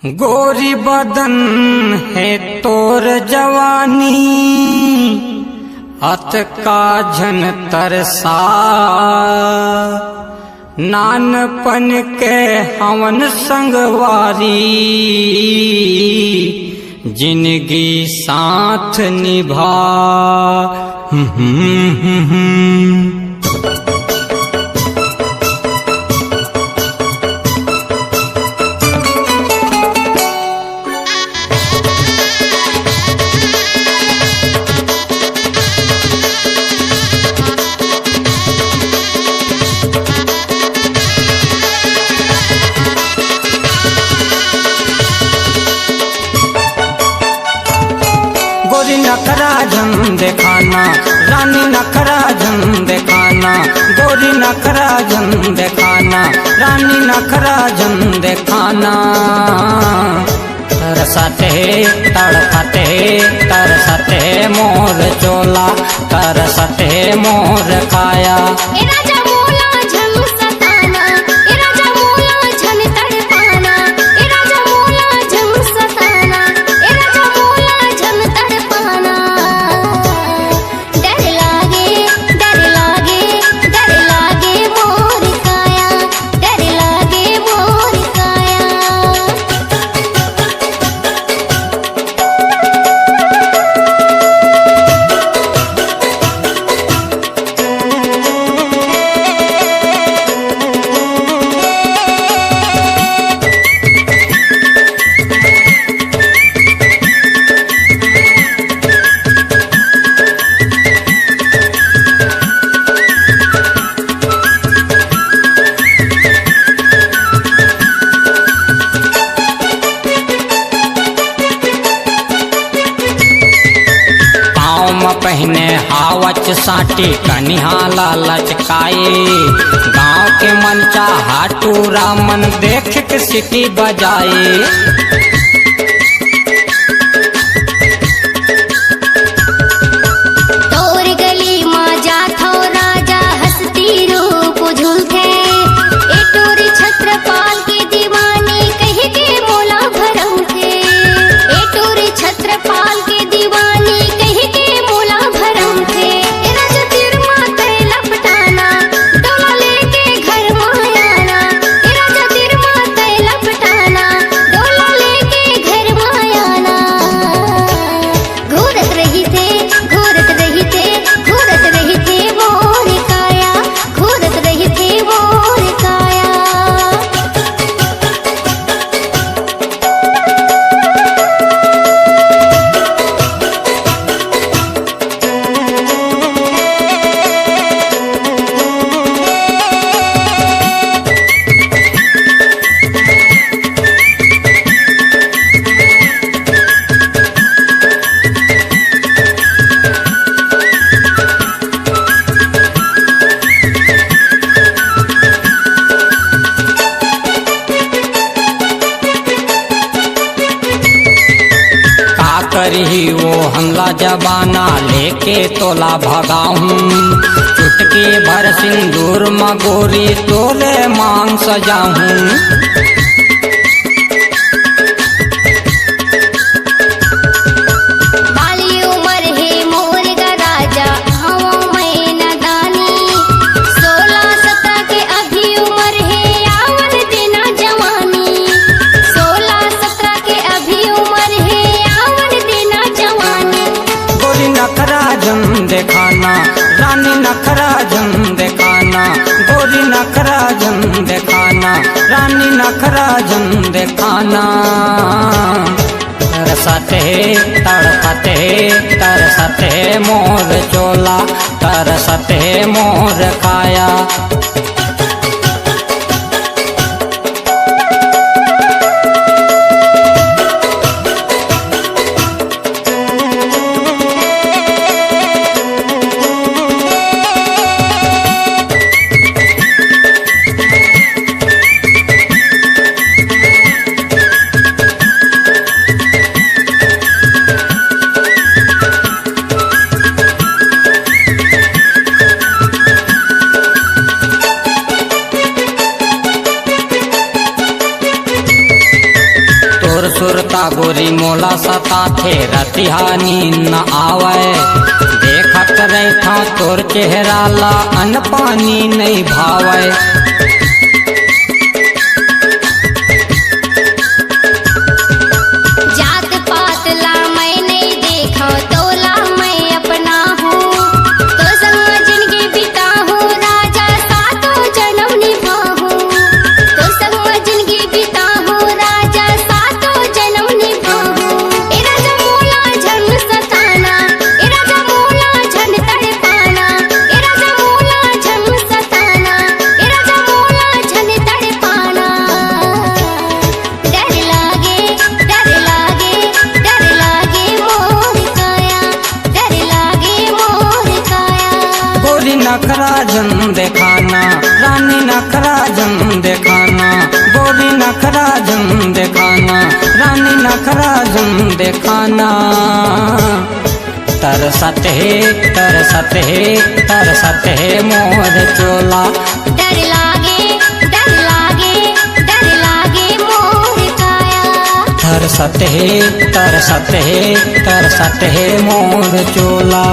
गोरी बदन है तोर जवानी, अत का झन तरसा। नानपन के हवन संगवारी, जिंदगी साथ निभा। गोरी नखरा झम देखाना, रानी नखरा झम देखाना। गोरी नखरा झम देखाना, रानी नखरा झम देखाना। तरसते तड़पते तरसते मोर चोला, तरसते मोर काया। पहने हावच साटी कनिहाला लचकाए। गाँव के मनचा हाटूरा मन देख के सिटी बजाए। करी वो हमला जबाना लेके तोला भगाऊं। चुटकी भर सिंदूर मगोरी तोले मांग सजाऊं। देखाना रानी नखरा झम देखाना। गोरी नखरा झम देखाना, रानी नखरा झम देखाना। तरसते तड़पते तरसते मोर चोला, तरसते मोर काया। गोरी मोला सता थे रतिहा नींद न आवे। देखत रहता तोर चेहरा ला अन्न पानी नहीं भावे। जात पात ला मैं नहीं देखा तोला मैं अपना हूँ। तो संग जिंदगी बिता हूँ राजा सातों जन्म निभाऊँ। तो संग जिंदगी बिता हूँ राजा सातों जन्म निभाऊँ। ए राजा मोला झन सताना, ए राजा मोला झन तड़पाना, ए राजा मोला झन सताना, ए राजा मोला झन तड़पाना। डर लागे डर लागे डर लागे मोर काया, डर लागे मोर काया। गोरी नखरा जन देखाना, रानी नखरा जन देखाना। गोरी नखरा जन देखाना, रानी नखरा जन देखाना। तरसत है तरसत है तरसत है मोर चोला। डर लागे डर लागे डर लागे मोर काया। तरसत है तरसत है तरसत है मोर चोला।